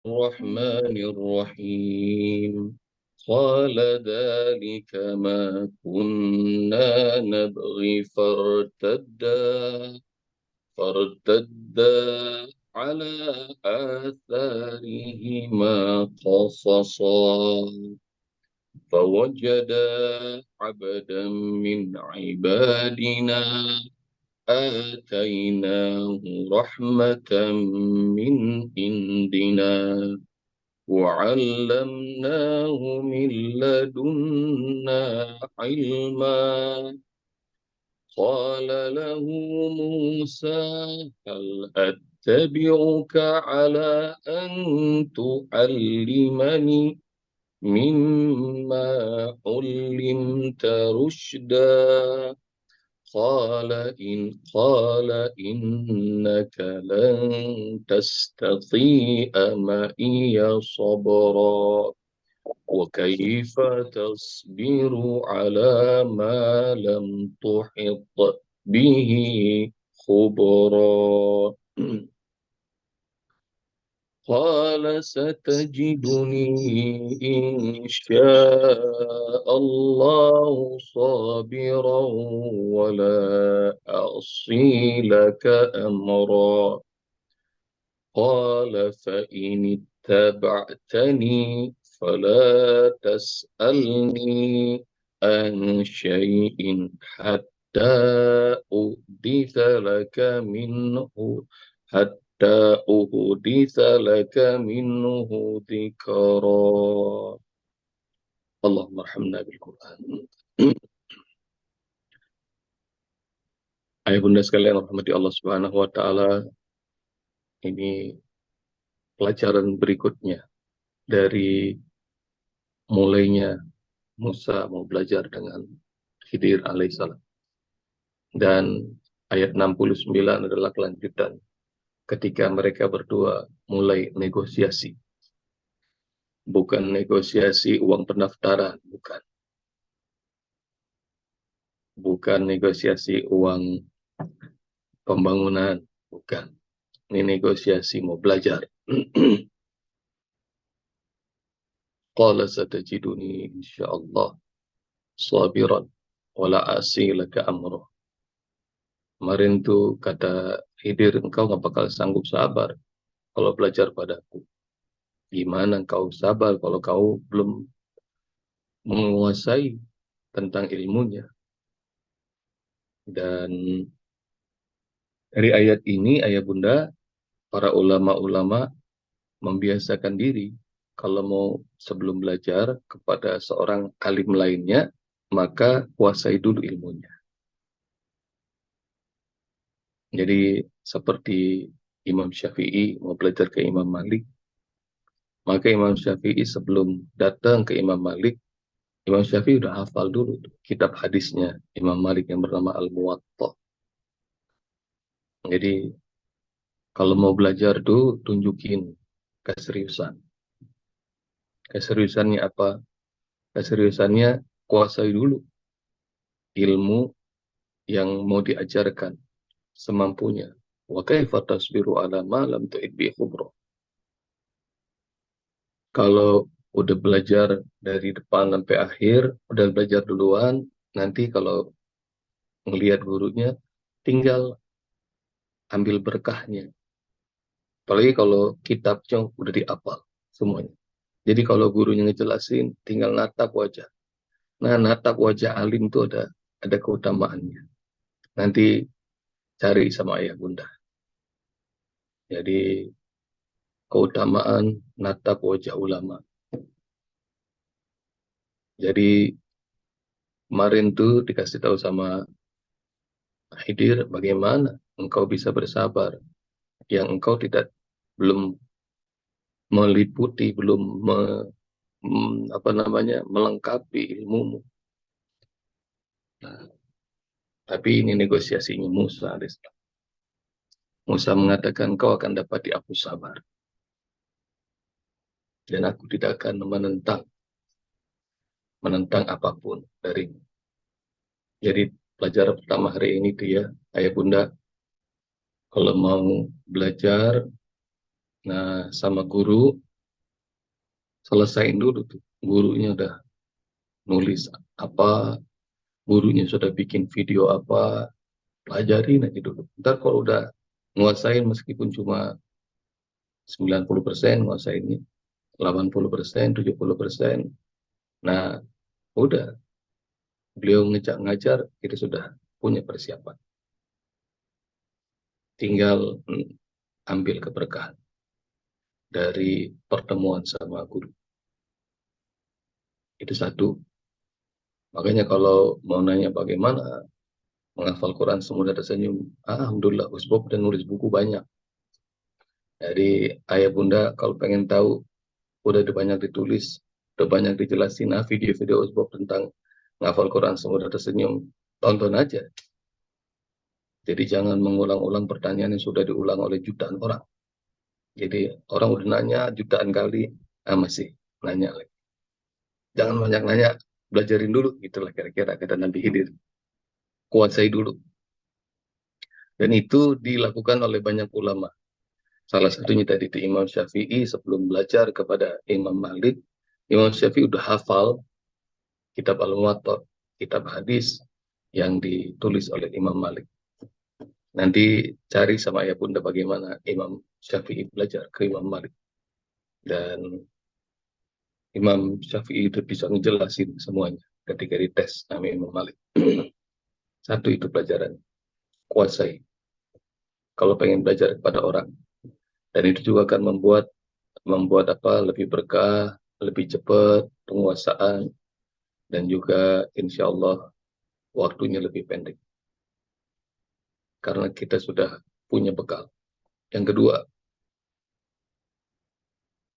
الرحمن الرحيم قال ذلك ما كنا نبغي فارتدا على آثارهما قصصا فوجدا عبدا من عبادنا آتيناه رحمة من عندنا وعلمناه من لدنا علما قال له موسى هل أتبعك على أن تعلمني مما علمت رشدا قال إنك لن تستطيع معي صبرا وكيف تصبر على ما لم تحط به خبرا قال ستجدني إن شاء الله صابرا ولا أعصي لك أمرا قال فإن اتبعتني فلا تسألني عن شيء حتى أحدث لك منه حتى أحدث لك منه ذكرا. اللهم ارحمنا بالقرآن. Ayah bunda sekalian rahmati Allah Subhanahu wa taala, ini pelajaran berikutnya dari mulainya Musa mau belajar dengan Khidir alaihissalam. Dan ayat 69 adalah kelanjutan ketika mereka berdua mulai negosiasi. Bukan negosiasi uang pendaftaran, bukan. Bukan negosiasi uang pembangunan, bukan. Ini negosiasi mau belajar. Qala satajiduni insyaallah sabiran wala asi laka amruh. Kemarin tuh kata Khidir, engkau nggak bakal sanggup sabar kalau belajar padaku. Gimana engkau sabar kalau kau belum menguasai tentang ilmunya? Dan dari ayat ini, ayah bunda, para ulama-ulama membiasakan diri kalau mau sebelum belajar kepada seorang alim lainnya, maka kuasai dulu ilmunya. Jadi seperti Imam Syafi'i mau belajar ke Imam Malik, maka Imam Syafi'i sebelum datang ke Imam Malik, Imam Syafi'i udah hafal dulu kitab hadisnya Imam Malik yang bernama Al-Muwatta. Jadi kalau mau belajar tuh tunjukin keseriusan. Keseriusannya apa? Keseriusannya kuasai dulu ilmu yang mau diajarkan semampunya. Wa kaifa tasbiru ala ma lam tuhit bi khubra. Kalau udah belajar dari depan sampai akhir, udah belajar duluan, nanti kalau ngelihat gurunya tinggal ambil berkahnya. Apalagi kalau kitabnya udah dihafal semuanya. Jadi kalau gurunya ngejelasin, tinggal natap wajah. Nah, natap wajah alim itu ada keutamaannya. Nanti cari sama ayah bunda. Jadi keutamaan natap wajah ulama. Jadi kemarin tuh dikasih tahu sama Khidir, bagaimana engkau bisa bersabar yang engkau belum meliputi, belum melengkapi ilmumu. Nah, tapi ini negosiasinya Musa alaihissalam. Musa mengatakan kau akan dapat aku sabar. Dan aku tidak akan menentang apapun darimu. Jadi pelajaran pertama hari ini tuh ya, ayah bunda, kalau mau belajar, nah sama guru, Selesain dulu tuh. Gurunya udah nulis apa, gurunya sudah bikin video apa, pelajarin aja dulu. Ntar kalau udah nguasain meskipun cuma 90% nguasainnya, 80%, 70%. Nah, udah beliau ngajar, kita sudah punya persiapan. Tinggal ambil keberkahan dari pertemuan sama guru. Itu satu. Makanya kalau mau nanya bagaimana menghafal Quran semudah tersenyum, alhamdulillah Usbok dan nulis buku banyak. Jadi ayah bunda kalau pengen tahu, udah banyak ditulis, udah banyak dijelasin, video-video Usbok tentang menghafal Quran semudah tersenyum, tonton aja. Jadi jangan mengulang-ulang pertanyaan yang sudah diulang oleh jutaan orang. Jadi orang udah nanya jutaan kali, masih nanya lagi. Jangan banyak nanya, belajarin dulu, gitulah kira-kira kata Nabi Khidir. Kuasai dulu. Dan itu dilakukan oleh banyak ulama. Salah satunya tadi itu Imam Syafi'i sebelum belajar kepada Imam Malik. Imam Syafi'i udah hafal kitab Al-Muwatta, kitab hadis yang ditulis oleh Imam Malik. Nanti cari sama ayah bunda bagaimana Imam Syafi'i belajar ke Imam Malik. Dan Imam Syafi'i itu bisa ngejelasin semuanya ketika dites sama Imam Malik. Satu itu pelajaran, kuasai. Kalau pengen belajar kepada orang. Dan itu juga akan membuat lebih berkah, lebih cepat penguasaan, dan juga insya Allah waktunya lebih pendek. Karena kita sudah punya bekal. Yang kedua,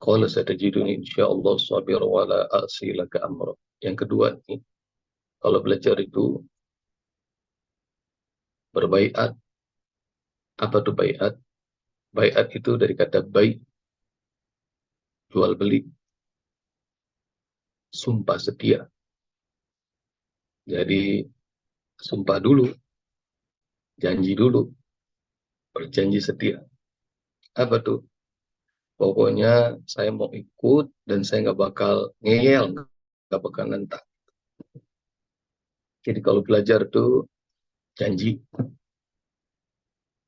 qala satajiduni insyaallah sabir wala a'silaka amra. Yang kedua nih, kalau belajar itu berbaiat. Apa tuh baiat? Baiat itu dari kata bai, jual beli, sumpah setia. Jadi sumpah dulu, janji dulu, berjanji setia. Apa tuh? Pokoknya saya mau ikut dan saya nggak bakal ngeyel, nggak bakal nentang. Jadi kalau belajar tuh janji,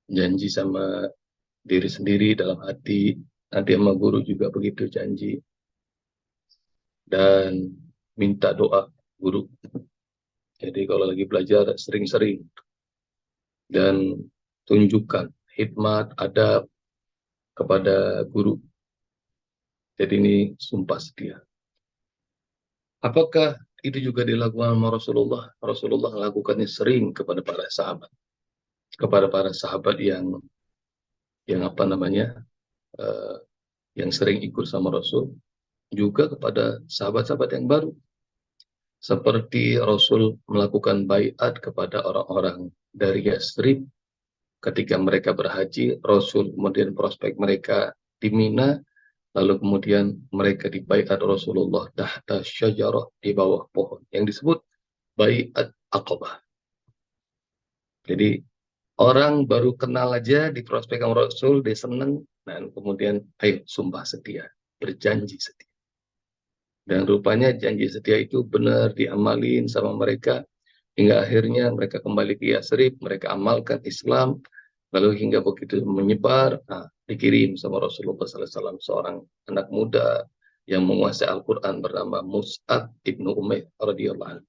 janji sama diri sendiri dalam hati, nanti sama guru juga begitu janji, dan minta doa guru. Jadi kalau lagi belajar sering-sering dan tunjukkan hikmat, adab kepada guru. Jadi ini sumpah setia. Apakah itu juga dilakukan sama Rasulullah? Rasulullah melakukannya sering kepada para sahabat. Kepada para sahabat yang apa namanya, uh, yang sering ikut sama Rasul, juga kepada sahabat-sahabat yang baru. Seperti Rasul melakukan baiat kepada orang-orang dari Yasrib ketika mereka berhaji, Rasul kemudian prospek mereka di Mina, lalu kemudian mereka dibaiat Rasulullah tahta syajarah, di bawah pohon yang disebut baiat Aqabah. Jadi orang baru kenal aja di prospek Rasul, dia seneng, dan kemudian ayo sumpah setia, berjanji setia. Dan rupanya janji setia itu benar diamalin sama mereka, hingga akhirnya mereka kembali ke Yasrib, mereka amalkan Islam, lalu hingga begitu menyebar, dikirim sama Rasulullah SAW seorang anak muda yang menguasai Al-Quran bernama Mus'ab ibnu Umair radhiyallahu anhu.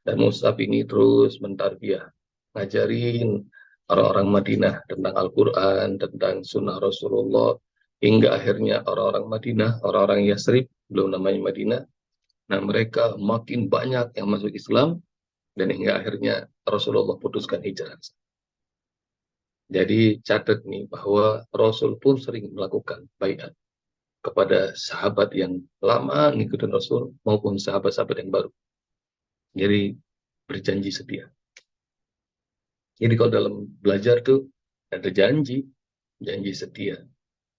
Dan Mus'ab ini terus mentarbiyah, ngajarin orang-orang Madinah tentang Al-Quran, tentang sunnah Rasulullah, hingga akhirnya orang-orang Madinah, orang-orang Yasrib, belum namanya Madinah, nah mereka makin banyak yang masuk Islam, dan hingga akhirnya Rasulullah putuskan hijrah. Jadi catat nih bahwa Rasul pun sering melakukan baiat kepada sahabat yang lama ngikutin Rasul maupun sahabat-sahabat yang baru. Jadi berjanji setia. Jadi kalau dalam belajar tuh ada janji, janji setia.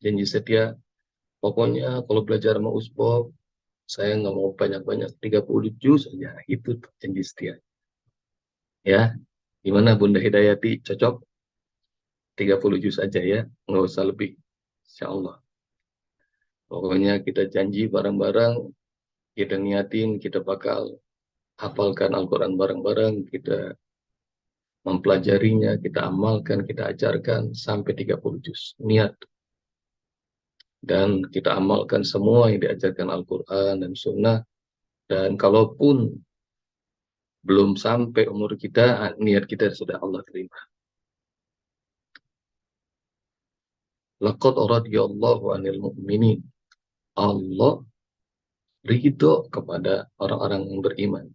Janji setia, pokoknya kalau belajar sama Usbok, saya nggak mau banyak-banyak, 30 juz aja, itu janji setia. Ya, gimana Bunda Hidayati, cocok? 30 juz aja ya, nggak usah lebih. Insya Allah. Pokoknya kita janji bareng-bareng, kita niatin, kita bakal hafalkan Al-Quran bareng-bareng, kita mempelajarinya, kita amalkan, kita ajarkan sampai 30 juz. Niat. Dan kita amalkan semua yang diajarkan Al-Quran dan Sunnah. Dan kalaupun belum sampai umur kita, niat kita sudah Allah terima. Laqad radiyallahu anil mu'minin. Allah ridho kepada orang-orang yang beriman.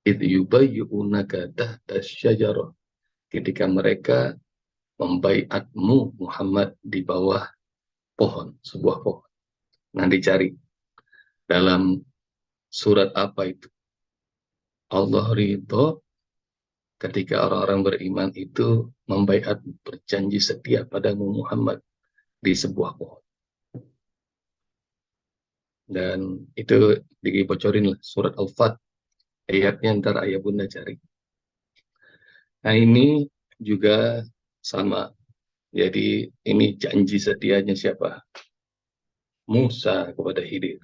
Idh yubayyunaka tahta syajarah. Ketika mereka membaiatmu Muhammad di bawah pohon, sebuah pohon. Nah, dicari dalam surat apa itu. Allah ridho ketika orang-orang beriman itu membaiat, berjanji setia padamu Muhammad di sebuah pohon. Dan itu dibocorin lah, surat Al-Fat. Ayatnya ntar ayah bunda cari. Nah, ini juga sama. Jadi ini janji setianya siapa? Musa kepada Khidir.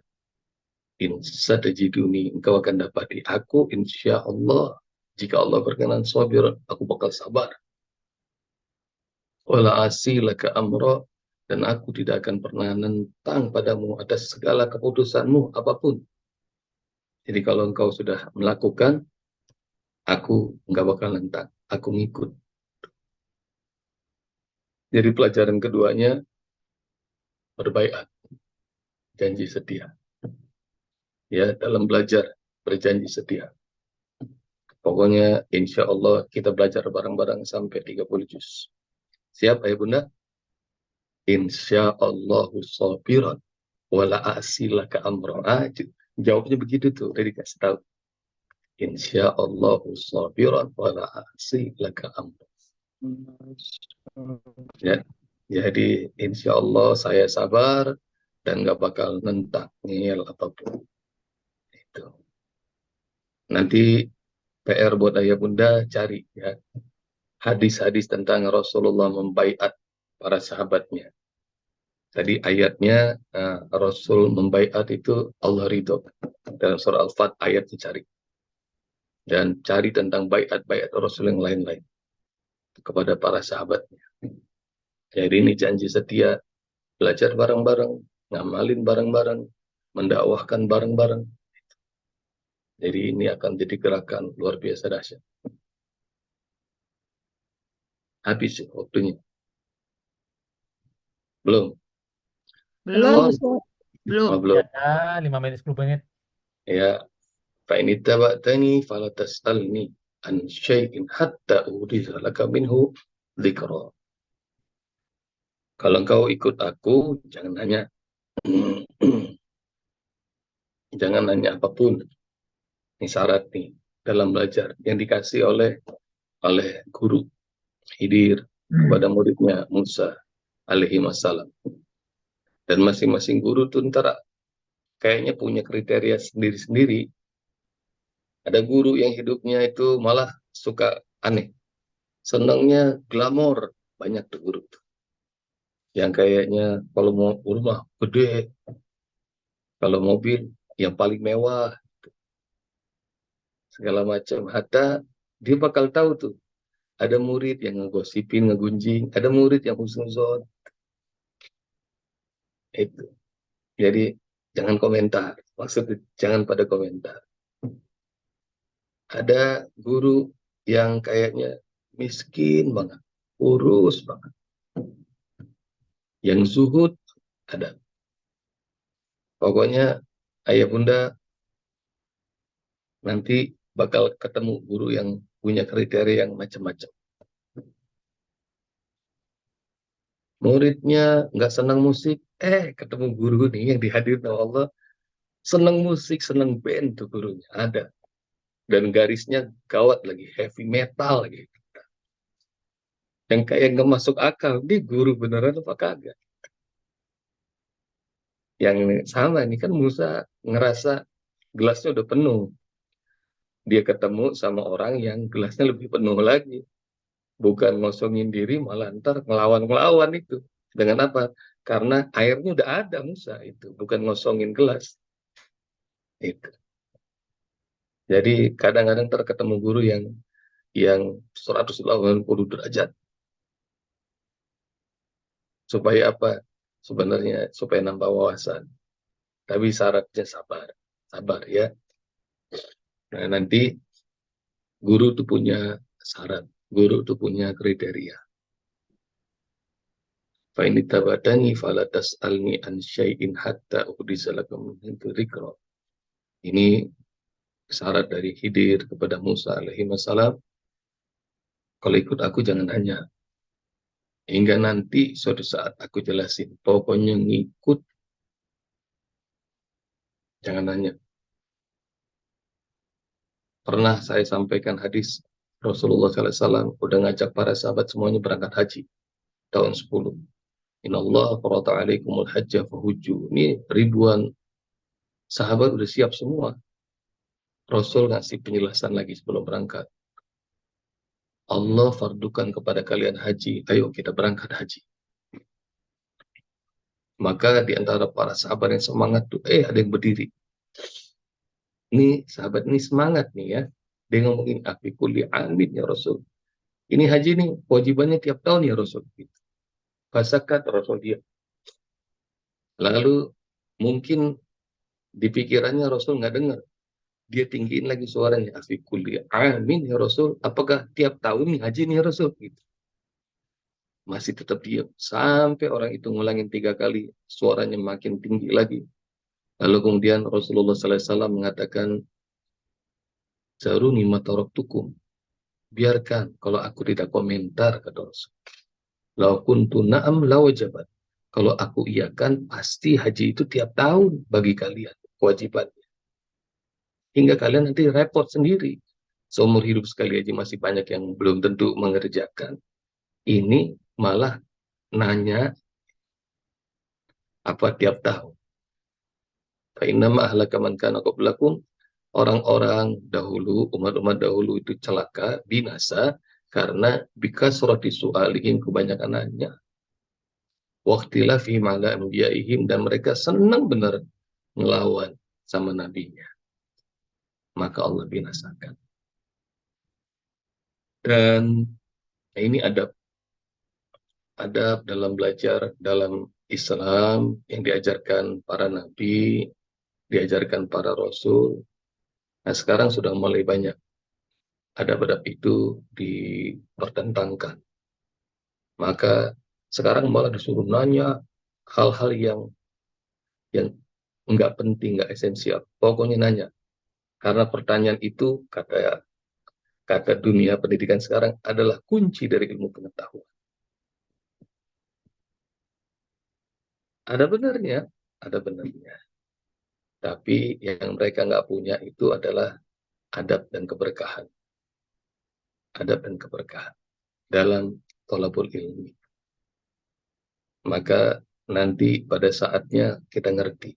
In satajiduni, engkau akan dapati aku insya Allah. Jika Allah berkenan sabir, aku bakal sabar. Wala asilaka amra, dan aku tidak akan pernah nentang padamu atas segala keputusanmu apapun. Jadi kalau engkau sudah melakukan, aku nggak bakal nentang, aku ngikut. Jadi pelajaran keduanya berbaiat, janji setia. Ya, dalam belajar berjanji setia. Pokoknya insya Allah kita belajar bareng-bareng sampai 30 juz. Siap ayah bunda? Insya Allahu sabiran wala asilaka amra. Jawabnya begitu tuh, udah dikasih tahu. Insya Allahu sabiran wala asilaka amra. Ya, jadi insya Allah saya sabar dan gak bakal nentang ngel apapun. Itu. Nanti PR buat ayah bunda cari ya hadis-hadis tentang Rasulullah membaiat para sahabatnya. Tadi ayatnya Rasul membaiat itu Allah ridho. Dalam surah Al-Fat ayatnya cari. Dan cari tentang baiat-baiat Rasul yang lain-lain kepada para sahabatnya. Jadi ini janji setia, belajar bareng-bareng, ngamalin bareng-bareng, mendakwahkan bareng-bareng. Jadi ini akan jadi gerakan luar biasa dahsyat. Habis waktunya. Belum? Belum. Oh, Belum. belum. Ya, 5 menit 10 menit. Ya, fa'in ittaba'tani fala tas'alni an syai'in hatta uhditha laka minhu dzikra. Kalau engkau ikut aku, jangan nanya jangan nanya apapun. Ini syarat nih dalam belajar yang dikasih oleh guru Khidir kepada muridnya Musa alaihi wassalam. Dan masing-masing guru tuh ntar kayaknya punya kriteria sendiri-sendiri. Ada guru yang hidupnya itu malah suka aneh. Senangnya glamor, banyak tuh guru tuh. Yang kayaknya kalau mau rumah gede, kalau mobil yang paling mewah, segala macam. Hatta dia bakal tahu tuh, ada murid yang ngegosipin, ngegunjing, ada murid yang husnuzon. Itu. Jadi jangan komentar, maksudnya jangan pada komentar. Ada guru yang kayaknya miskin banget, kurus banget. Yang zuhud ada. Pokoknya ayah bunda nanti bakal ketemu guru yang punya kriteria yang macam-macam. Muridnya nggak senang musik, ketemu guru nih yang dihadirin oleh Allah, senang musik, senang band tuh gurunya, ada. Dan garisnya gawat lagi, heavy metal lagi. Yang kayak nggak masuk akal, dia guru beneran apa kagak? Yang sama ini kan Musa ngerasa gelasnya udah penuh. Dia ketemu sama orang yang gelasnya lebih penuh lagi. Bukan ngosongin diri, malah ntar ngelawan-ngelawan itu. Dengan apa? Karena airnya udah ada Musa itu, bukan ngosongin gelas. Itu. Jadi kadang-kadang terketemu guru yang 180 derajat. Supaya apa? Sebenarnya supaya nambah wawasan. Tapi syaratnya sabar. Sabar ya. Nah, nanti guru itu punya syarat. Guru itu punya kriteria. Fa in tabadani fala tas'alni an syai'in hatta uhdisa lakum minhu dzikra. Ini syarat dari Khidir kepada Musa alaihi wasallam. Kalau ikut aku jangan nanya. Hingga nanti suatu saat aku jelasin. Pokoknya ngikut, jangan nanya. Pernah saya sampaikan hadis Rasulullah SAW udah ngajak para sahabat semuanya berangkat haji tahun 10. Innallaha farada alaikumul hajja fahujju. Ini ribuan sahabat udah siap semua. Rasul ngasih penjelasan lagi sebelum berangkat. Allah fardukan kepada kalian haji. Ayo kita berangkat haji. Maka di antara para sahabat yang semangat tuh, ada yang berdiri. Ini sahabat ini semangat nih ya. Dia ngomongin afikuli amin ya Rasul. Ini haji nih, kewajibannya tiap tahun ya Rasul. Fasakat Rasul dia. Lalu mungkin di pikirannya Rasul nggak dengar. Dia tinggiin lagi suaranya. Afikuli amin ya Rasul. Apakah tiap tahun nih haji nih ya Rasul? Gitu. Masih tetap diam. Sampai orang itu ngulangin 3 kali. Suaranya makin tinggi lagi. Lalu kemudian Rasulullah SAW mengatakan, Zaruni mataroktukum. Biarkan kalau aku tidak komentar, kata Rasul. Lau kuntu na'am lawajabat. Kalau aku iakan, pasti haji itu tiap tahun bagi kalian. Kewajiban. Hingga kalian nanti repot sendiri. Seumur hidup sekali aja masih banyak yang belum tentu mengerjakan. Ini malah nanya apa tiap tahun. Fa'innama ahlaka man kana qablakum. Orang-orang dahulu, umat-umat dahulu itu celaka, binasa, karena bikasrati su'alihim, kebanyakan nanya. Waqtilafi ma'ala anbiya'ihim, dan mereka senang benar ngelawan sama nabinya. Maka Allah binasakan. Dan ini adab dalam belajar dalam Islam yang diajarkan para nabi, diajarkan para rasul. Nah, sekarang sudah mulai banyak adab-adab itu dipertentangkan. Maka sekarang malah disuruh nanya hal-hal yang nggak penting, nggak esensial. Pokoknya nanya. Karena pertanyaan itu, kata dunia pendidikan sekarang, adalah kunci dari ilmu pengetahuan. Ada benarnya, ada benarnya. Tapi yang mereka nggak punya itu adalah adab dan keberkahan. Adab dan keberkahan dalam thalabul ilmi. Maka nanti pada saatnya kita ngerti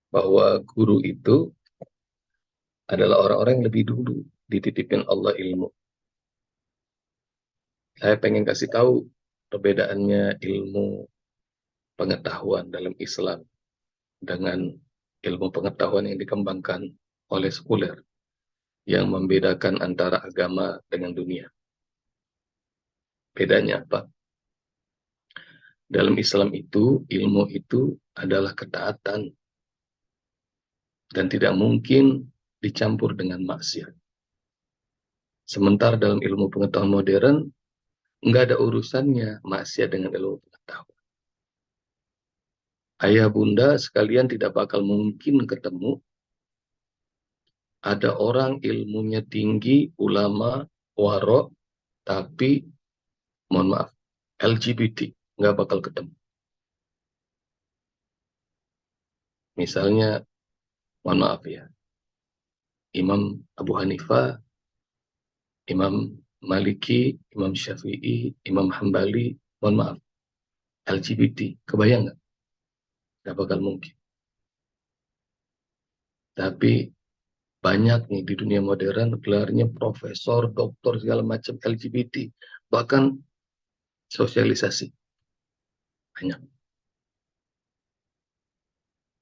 bahwa guru itu adalah orang-orang yang lebih dulu dititipin Allah ilmu. Saya pengen kasih tahu perbedaannya ilmu pengetahuan dalam Islam dengan ilmu pengetahuan yang dikembangkan oleh sekuler yang membedakan antara agama dengan dunia. Bedanya apa? Dalam Islam itu, ilmu itu adalah ketaatan dan tidak mungkin dicampur dengan maksiat. Sementara dalam ilmu pengetahuan modern, nggak ada urusannya maksiat dengan ilmu pengetahuan. Ayah bunda sekalian tidak bakal mungkin ketemu ada orang ilmunya tinggi, ulama, warok, tapi mohon maaf, LGBT, nggak bakal ketemu. Misalnya, mohon maaf ya, Imam Abu Hanifah, Imam Maliki, Imam Syafi'i, Imam Hambali, mohon maaf, LGBT, kebayang nggak? Nggak bakal mungkin. Tapi banyak nih di dunia modern gelarnya profesor, doktor, segala macam LGBT. Bahkan sosialisasi. banyak.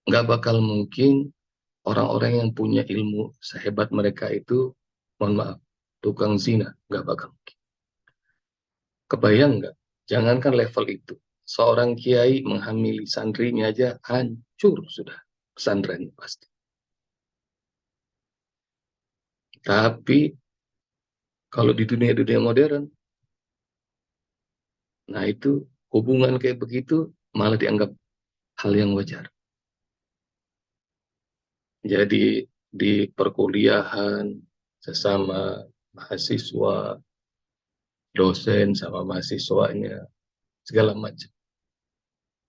Nggak bakal mungkin orang-orang yang punya ilmu sehebat mereka itu, mohon maaf, tukang zina. Nggak bakal mungkin. Kebayang nggak? Jangankan level itu. Seorang kiai menghamili santrinya aja hancur sudah pesantrennya pasti. Tapi kalau di dunia-dunia modern, nah itu hubungan kayak begitu malah dianggap hal yang wajar. Jadi di perkuliahan sesama mahasiswa, dosen sama mahasiswanya, segala macam.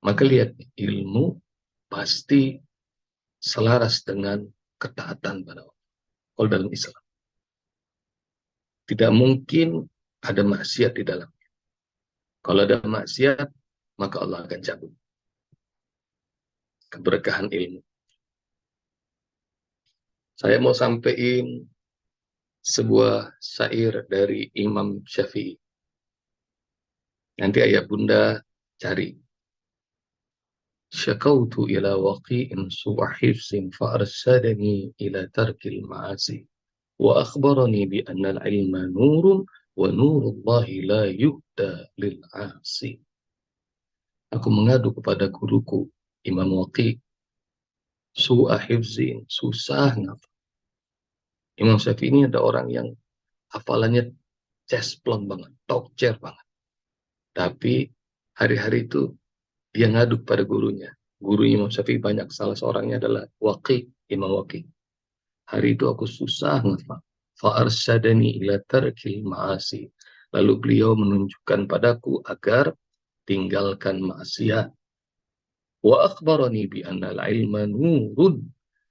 Maka lihat, ilmu pasti selaras dengan ketaatan pada Allah. Kalau dalam Islam, tidak mungkin ada maksiat di dalam. Kalau ada maksiat, maka Allah akan cabut keberkahan ilmu. Saya mau sampaikan sebuah syair dari Imam Syafi'i. Nanti ayah bunda cari. Syakautu ila waqi'in su'a hifzin fa'arsadani ila tarkil ma'asi. Wa akhbarani bi anna al-ilma nurun wa nurullahi la yuhda lil'asi. Aku mengadu kepada guruku Imam Waqi' su'a hifzin, susah ngafal. Imam Syafi'i ini ada orang yang hafalannya cesplon banget, tokcer banget. Tapi hari-hari itu dia ngadu pada gurunya. Guru Imam Syafi'i banyak, salah seorangnya adalah Waqi', Imam Waqi'. Hari itu aku susah ngafal. Fa'arsadani ila tarkil ma'asi. Lalu beliau menunjukkan padaku agar tinggalkan maksiat. Wa akhbarani bi anna al-ilma nurun.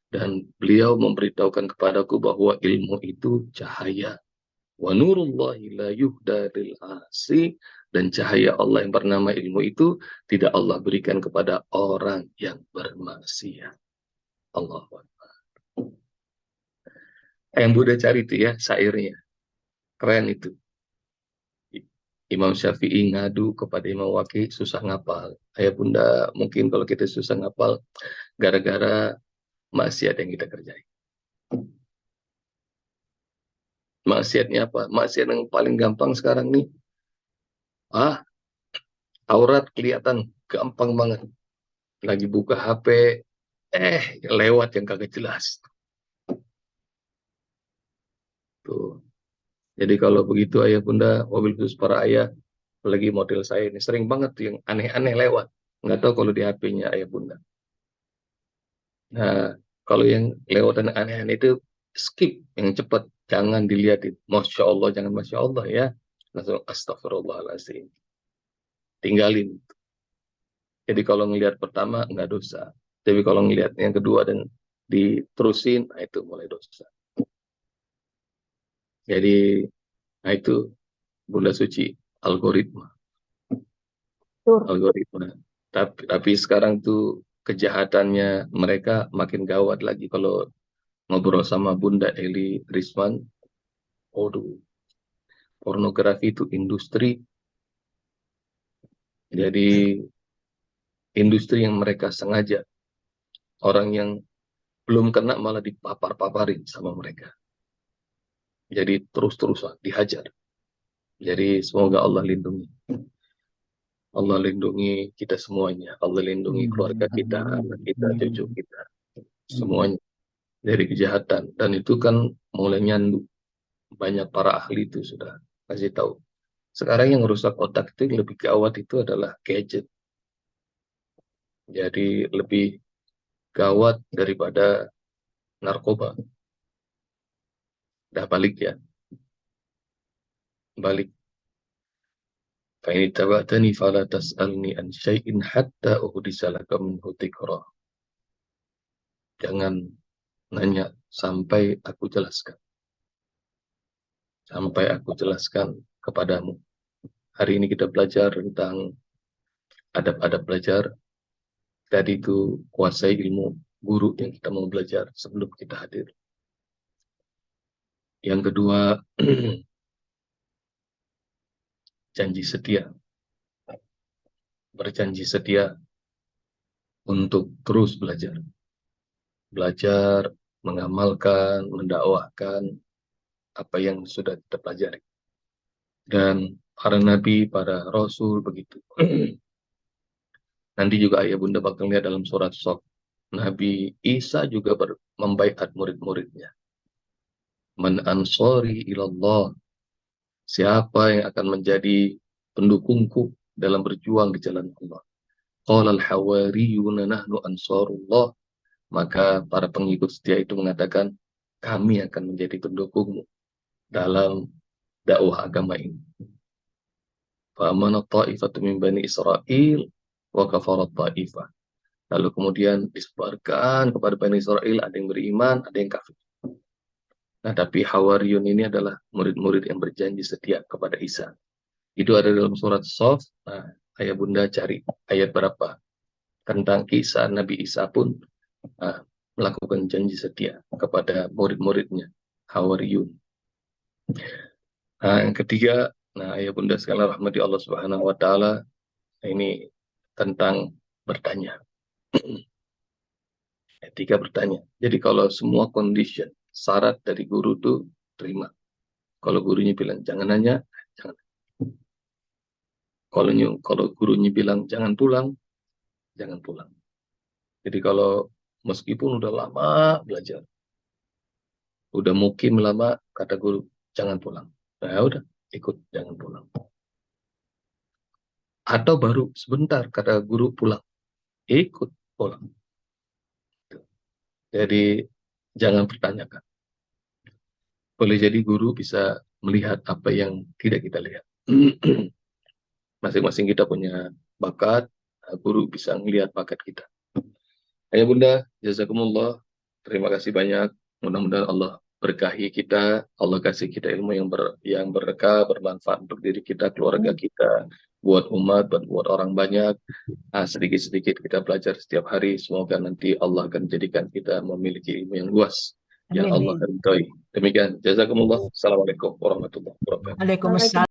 Dan beliau memberitahukan kepadaku bahwa ilmu itu cahaya. Wa nurullahi la yuhda lil asi, dan cahaya Allah yang bernama ilmu itu tidak Allah berikan kepada orang yang bermaksiat. Allahu Akbar. Yang Buddha cari itu ya syairnya. Keren itu. Imam Syafi'i ngadu kepada Imam Waqi susah ngapal. Ayah bunda, mungkin kalau kita susah ngapal gara-gara maksiat yang kita kerjain. Maksiatnya apa? Maksiat yang paling gampang sekarang nih. Aurat kelihatan gampang banget. Lagi buka HP, lewat yang kagak jelas. Tuh. Jadi kalau begitu ayah bunda, mobil khusus para ayah, apalagi model saya ini sering banget tuh yang aneh-aneh lewat. Nggak tahu kalau di HP-nya ayah bunda. Nah, kalau yang lewatan aneh-aneh itu skip yang cepat, jangan dilihatin. Masya Allah, jangan Masya Allah ya. Langsung astagfirullahaladzim. Tinggalin. Jadi kalau ngelihat pertama nggak dosa. Tapi kalau ngelihat yang kedua dan diterusin, nah itu mulai dosa. Jadi, nah itu Bunda Suci, algoritma. Algoritma. Tapi sekarang tuh kejahatannya mereka makin gawat lagi. Kalau ngobrol sama Bunda Eli Risman, waduh, pornografi itu industri. Jadi industri yang mereka sengaja. Orang yang belum kena malah dipapar-paparin sama mereka. Jadi terus-terusan dihajar. Jadi semoga Allah lindungi. Allah lindungi kita semuanya. Allah lindungi keluarga kita, anak kita, cucu kita. Semuanya dari kejahatan. Dan itu kan mulai nyandu. Banyak para ahli itu sudah kasih tahu. Sekarang yang rusak otak itu yang lebih gawat itu adalah gadget. Jadi lebih gawat daripada narkoba. Dah balik ya. Balik. Fa'in tabatani fala tas'alni an syai'in hatta uhdisa laka minhu dzikra. Jangan nanya sampai aku jelaskan. Sampai aku jelaskan kepadamu. Hari ini kita belajar tentang adab-adab belajar. Tadi itu kuasai ilmu guru yang kita mau belajar sebelum kita hadir. Yang kedua, janji setia. berjanji setia untuk terus belajar, mengamalkan, mendakwahkan apa yang sudah kita pelajari. Dan para nabi, para rasul begitu. Nanti juga ayah bunda bakal lihat dalam surat Shaf. Nabi Isa juga membaiat murid-muridnya. Man ansori ilallah. Siapa yang akan menjadi pendukungku dalam berjuang di jalan Allah. Qala al-hawariyuna nahnu ansarullah. Maka para pengikut setia itu mengatakan, kami akan menjadi pendukungmu dalam dakwah agama ini. Fa'amana ta'ifatu min bani Israel wa kafarat ta'ifah. Lalu kemudian disebarkan kepada Bani Israel, ada yang beriman, ada yang kafir. Nah, tapi Hawariyun ini adalah murid-murid yang berjanji setia kepada Isa. Itu ada dalam surat Shaf. Nah, ayah bunda cari ayat berapa tentang kisah Nabi Isa pun melakukan janji setia kepada murid-muridnya, Hawariyun. Nah, yang ketiga, ayah bunda sekalian rahmati Allah Subhanahu wa taala, ini tentang bertanya. Etika bertanya. Jadi kalau semua condition, syarat dari guru itu terima. Kalau gurunya bilang jangan nanya, jangan. Kalau gurunya bilang jangan pulang, jangan pulang. Jadi kalau meskipun udah lama belajar, udah mukim lama, kata guru jangan pulang. Nah udah ikut, jangan pulang. Atau baru sebentar kata guru pulang, ikut pulang. Jadi jangan pertanyakan. Boleh jadi guru bisa melihat apa yang tidak kita lihat. Masing-masing kita punya bakat, guru bisa melihat bakat kita. Ayah bunda, jazakumullah. Terima kasih banyak. Mudah-mudahan Allah berkahi kita, Allah kasih kita ilmu yang berkah, bermanfaat untuk diri kita, keluarga kita, buat umat, buat orang banyak. Sedikit-sedikit kita belajar setiap hari. Semoga nanti Allah akan jadikan kita memiliki ilmu yang luas yang Allah ridhoi. Demikian, jazakumullah. Assalamualaikum warahmatullahi wabarakatuh. Waalaikumsalam.